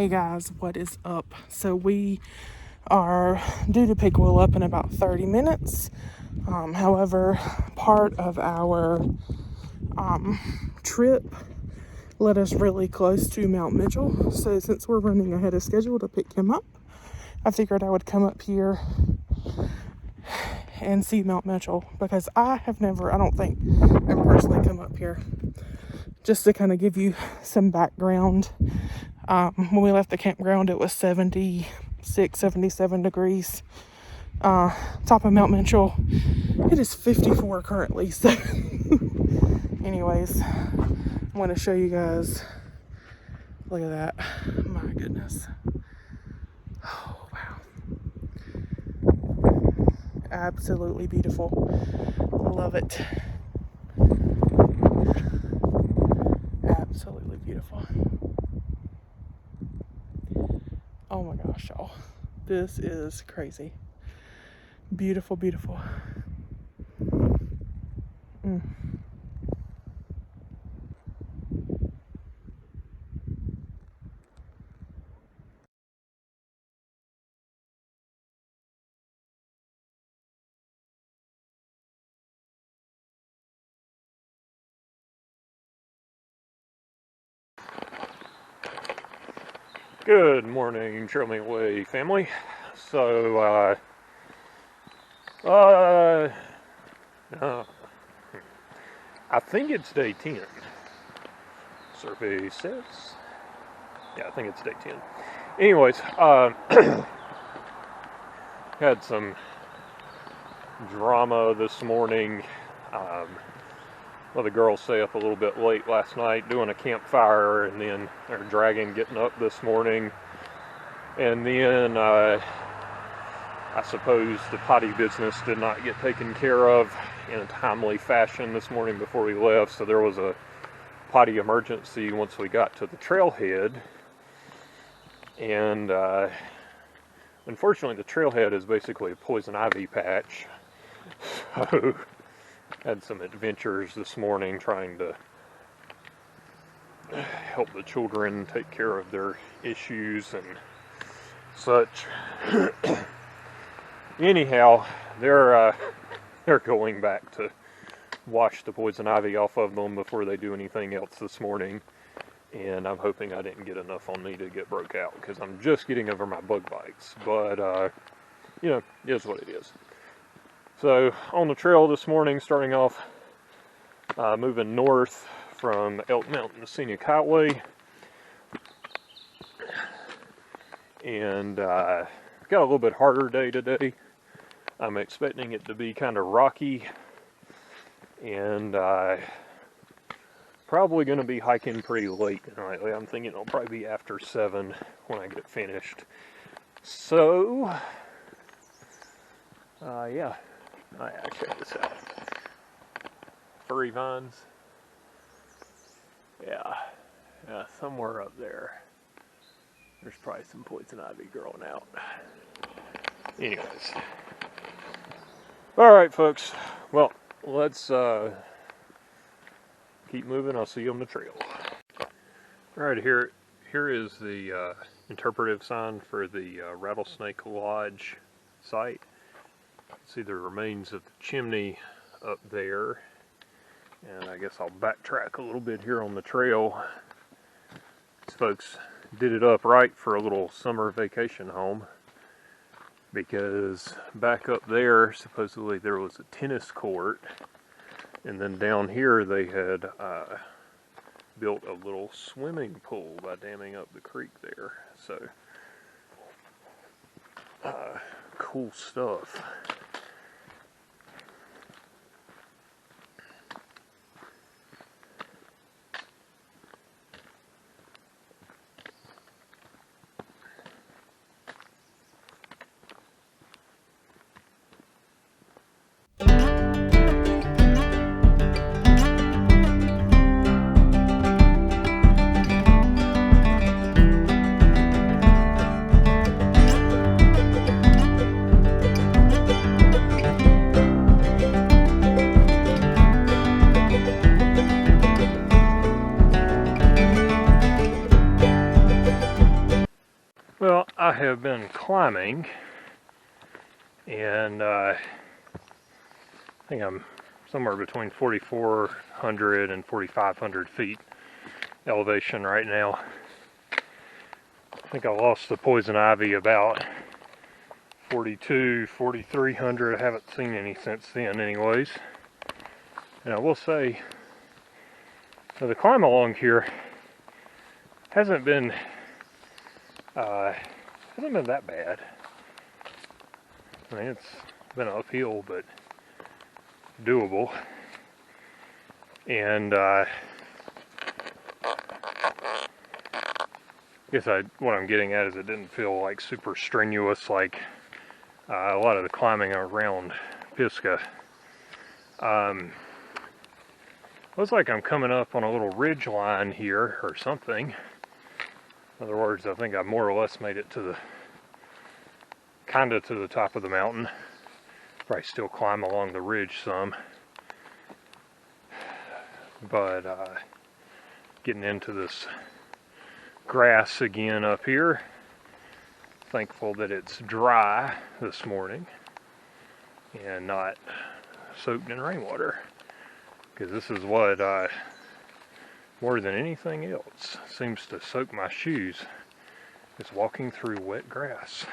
Hey guys, what is up? So we are due to pick Will up in about 30 minutes. However, part of our trip led us really close to Mount Mitchell. So since we're running ahead of schedule to pick him up, I figured I would come up here and see Mount Mitchell because I don't think, ever personally come up here. Just to kind of give you some background, when we left the campground, it was 76, 77 degrees. Top of Mount Mitchell, it is 54 currently. So, anyways, I'm going to show you guys. Look at that. My goodness. Oh, wow. Absolutely beautiful. Love it. Absolutely beautiful. Oh my gosh, y'all. This is crazy. Beautiful, beautiful. Good morning, Trail Me Away family. So, I think it's day 10. Survey says. Yeah, I think it's day 10. Anyways, had some drama this morning. Well, the girls stay up a little bit late last night doing a campfire, and then they're dragging getting up this morning. And then I suppose the potty business did not get taken care of in a timely fashion this morning before we left, so there was a potty emergency once we got to the trailhead. And unfortunately, the trailhead is basically a poison ivy patch. So had some adventures this morning trying to help the children take care of their issues and such. Anyhow, they're going back to wash the poison ivy off of them before they do anything else this morning. And I'm hoping I didn't get enough on me to get broke out, because I'm just getting over my bug bites. But, you know, it is what it is. So, on the trail this morning, starting off, moving north from Elk Mountain Scenic Highway. And got a little bit harder day today. I'm expecting it to be kind of rocky. And probably going to be hiking pretty late tonight. I'm thinking it'll probably be after 7 when I get finished. So, yeah. Check this out. Furry vines. Yeah, somewhere up there. There's probably some poison ivy growing out. Anyways. Alright, folks. Well, let's keep moving. I'll see you on the trail. Alright, here is the interpretive sign for the Rattlesnake Lodge site. See the remains of the chimney up there, and I guess I'll backtrack a little bit here on the trail. These folks did it up right for a little summer vacation home, because back up there supposedly there was a tennis court, and then down here they had built a little swimming pool by damming up the creek there. So cool stuff. have been climbing, and I think I'm somewhere between 4,400 and 4,500 feet elevation right now. I think I lost the poison ivy about 42, 4,300. I haven't seen any since then anyways. And I will say, the climb along here hasn't been that bad. I mean, it's been uphill, but doable. And I guess what I'm getting at is it didn't feel like super strenuous like a lot of the climbing around Pisgah. Looks like I'm coming up on a little ridge line here or something. In other words, I think I more or less made it to the to the top of the mountain. Probably still climb along the ridge some, but getting into this grass again up here. Thankful that it's dry this morning and not soaked in rainwater, because this is what more than anything else seems to soak my shoes, is walking through wet grass.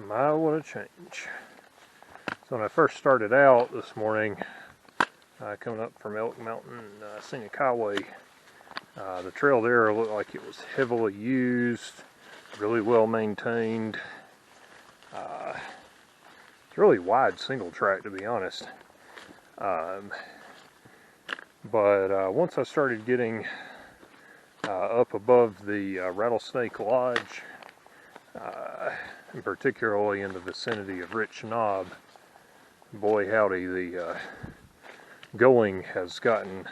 My, what a change. So when I first started out this morning, coming up from Elk Mountain, Scenic Highway, the trail there looked like it was heavily used, really well maintained. It's a really wide single track, to be honest. But once I started getting up above the Rattlesnake Lodge, and particularly in the vicinity of Rich Knob, boy howdy, the going has gotten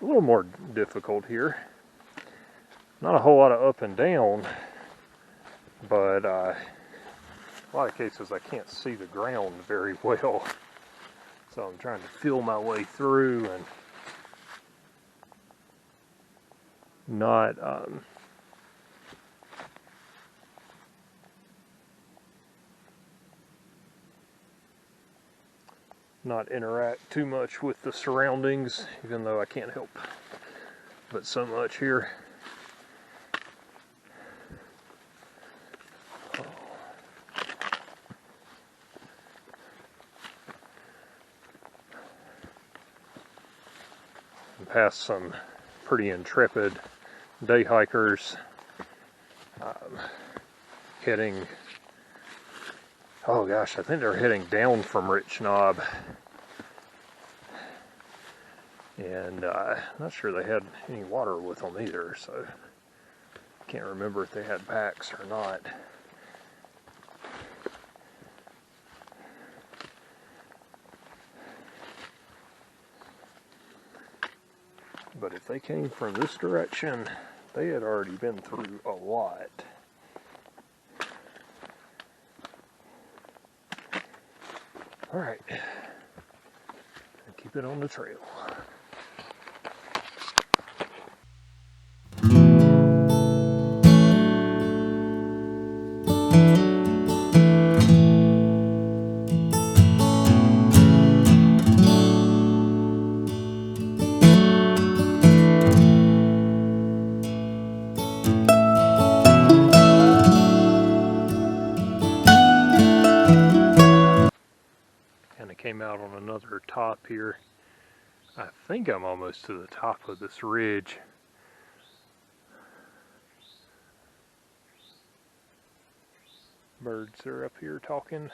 a little more difficult here. Not a whole lot of up and down, but a lot of cases I can't see the ground very well. So I'm trying to feel my way through and not interact too much with the surroundings, even though I can't help but so much here. Past some pretty intrepid day hikers heading, oh gosh, I think they're heading down from Rich Knob, and not sure they had any water with them either, so can't remember if they had packs or not. But if they came from this direction, they had already been through a lot. All right, keep it on the trail. came out on another top here. I think I'm almost to the top of this ridge. Birds are up here talking.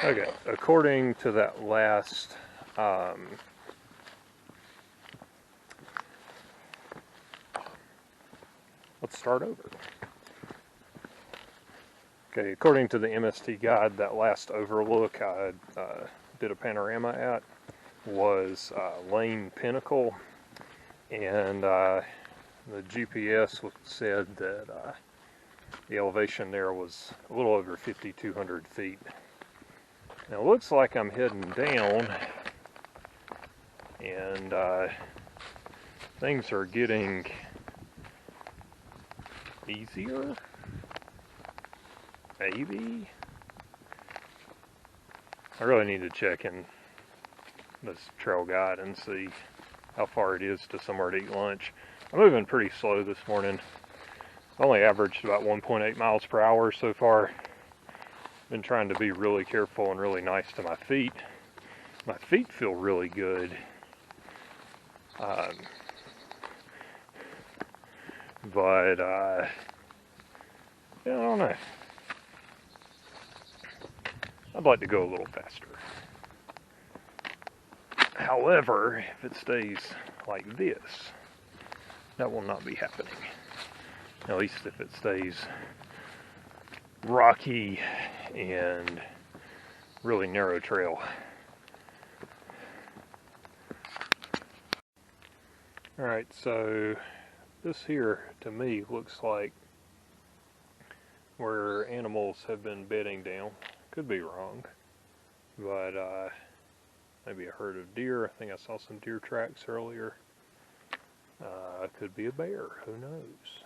Okay, according to that last let's start over. Okay, according to the MST guide, that last overlook I did a panorama at was Lane Pinnacle, and the GPS said that the elevation there was a little over 5,200 feet. Now it looks like I'm heading down, and things are getting easier, maybe. I really need to check in this trail guide and see how far it is to somewhere to eat lunch. I'm moving pretty slow this morning. I only averaged about 1.8 miles per hour so far. Been trying to be really careful and really nice to my feet. My feet feel really good. But yeah, I don't know. I'd like to go a little faster. However, if it stays like this, that will not be happening. At least if it stays rocky and really narrow trail. Alright, so this here to me looks like where animals have been bedding down. Could be wrong, but maybe a herd of deer. I think I saw some deer tracks earlier. Could be a bear, who knows?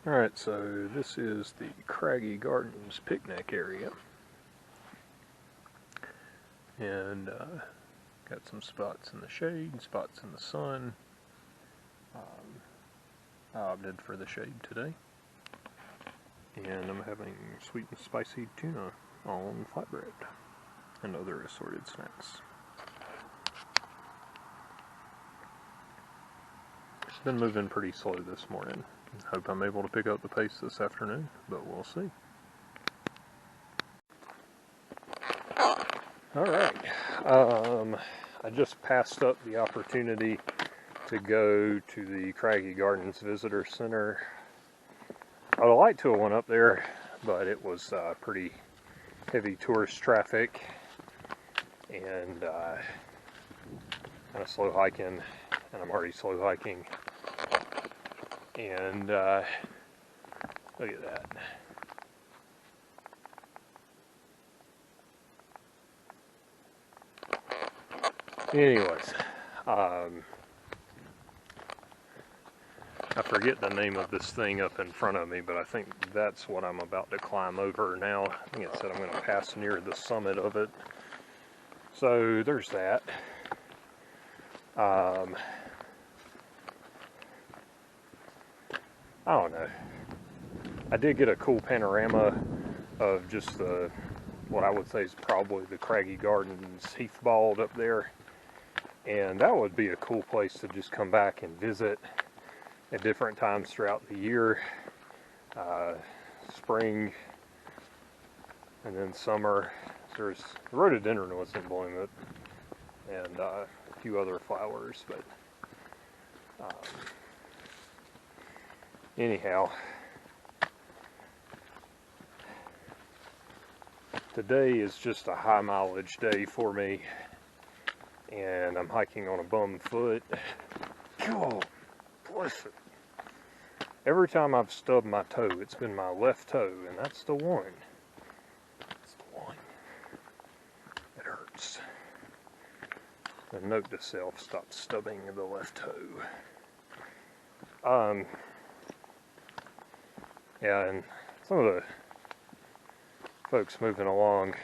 Alright, so this is the Craggy Gardens picnic area. And got some spots in the shade, spots in the sun. I opted for the shade today. And I'm having sweet and spicy tuna on flatbread and other assorted snacks. It's been moving pretty slow this morning. Hope I'm able to pick up the pace this afternoon, but we'll see. Alright, I just passed up the opportunity to go to the Craggy Gardens Visitor Center. I would like to have went up there, but it was pretty heavy tourist traffic, and kind of slow hiking, and I'm already slow hiking. And look at that. Anyways, I forget the name of this thing up in front of me, but I think that's what I'm about to climb over now. I think it said I'm going to pass near the summit of it. So there's that. I don't know. I did get a cool panorama of just the, what I would say is probably the Craggy Gardens Heath Bald up there. And that would be a cool place to just come back and visit at different times throughout the year. Spring and then summer. There's rhododendron was in bloom, and a few other flowers, but anyhow, today is just a high mileage day for me, and I'm hiking on a bum foot. Oh, bless it. Every time I've stubbed my toe, it's been my left toe, and that's the one. That's the one. It hurts. The note to self, stop stubbing the left toe. Yeah, and some of the folks moving along,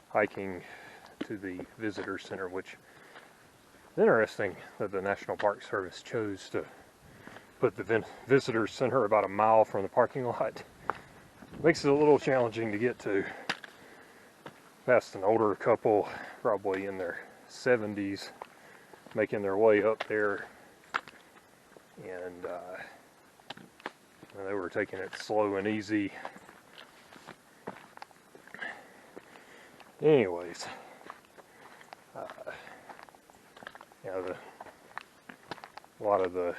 hiking to the visitor center, which is interesting that the National Park Service chose to put the visitor center about a mile from the parking lot. Makes it a little challenging to get to. Past an older couple, probably in their 70s, making their way up there, and they were taking it slow and easy. Anyways, you know, a lot of the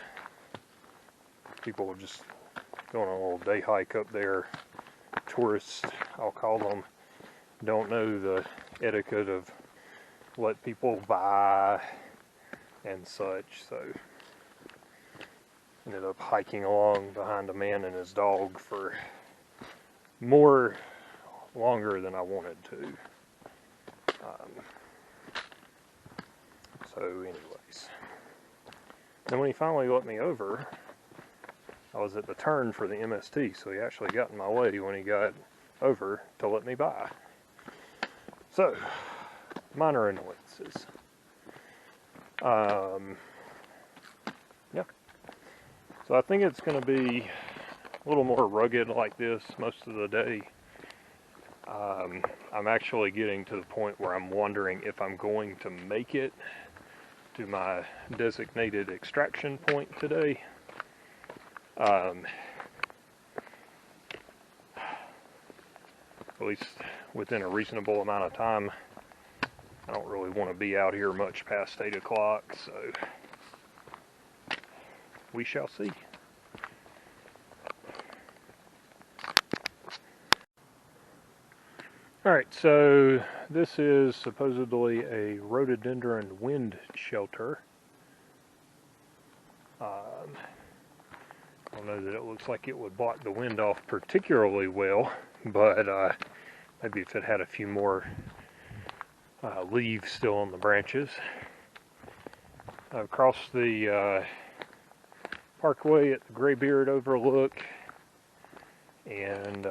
people are just going on a little day hike up there. Tourists, I'll call them, don't know the etiquette of let people by and such, so ended up hiking along behind a man and his dog for longer than I wanted to. So anyways, then when he finally let me over, I was at the turn for the MST, so he actually got in my way when he got over to let me by. So, minor annoyances. Yeah. So I think it's going to be a little more rugged like this most of the day. I'm actually getting to the point where I'm wondering if I'm going to make it to my designated extraction point today. At least within a reasonable amount of time. I don't really want to be out here much past 8 o'clock, so we shall see. Alright, so this is supposedly a rhododendron wind shelter. I don't know that it looks like it would block the wind off particularly well, but maybe if it had a few more leaves still on the branches. Across the parkway at the Graybeard Overlook, and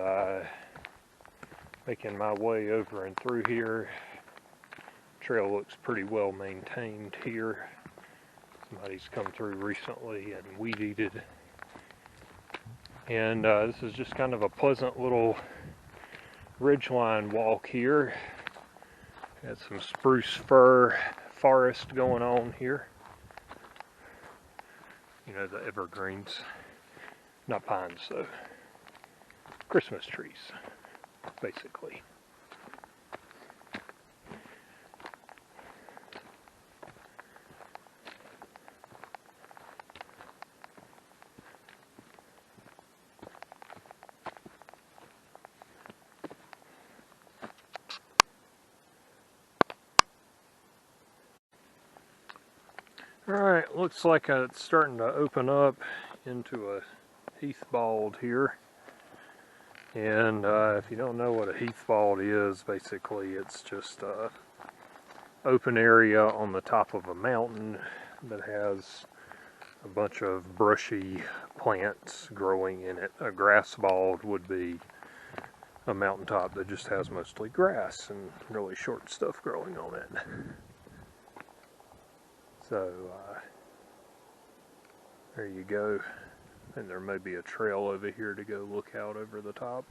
making my way over and through here. Trail looks pretty well maintained here. Somebody's come through recently and weed-eated. And this is just kind of a pleasant little ridgeline walk here. Got some spruce fir forest going on here. You know, the evergreens. Not pines though. Christmas trees, basically. Alright, looks like it's starting to open up into a Heath bald here. And if you don't know what a Heath bald is, basically it's just a open area on the top of a mountain that has a bunch of brushy plants growing in it. A grass bald would be a mountaintop that just has mostly grass and really short stuff growing on it. So there you go. And there may be a trail over here to go look out over the top.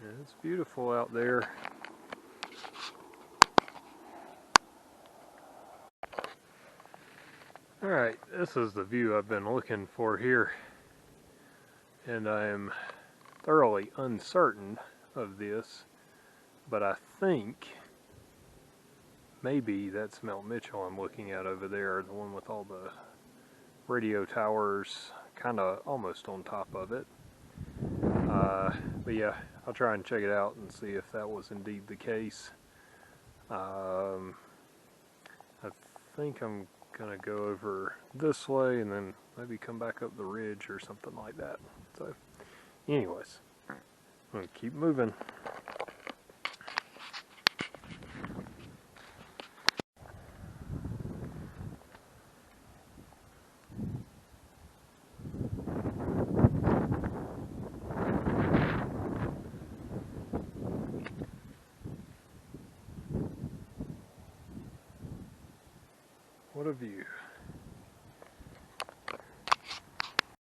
And it's beautiful out there. Alright, this is the view I've been looking for here. And I am thoroughly uncertain of this, but I think maybe that's Mount Mitchell I'm looking at over there, the one with all the radio towers kind of almost on top of it. But yeah, I'll try and check it out and see if that was indeed the case. I think I'm gonna go over this way and then maybe come back up the ridge or something like that. So anyways, I'm gonna keep moving. What a view.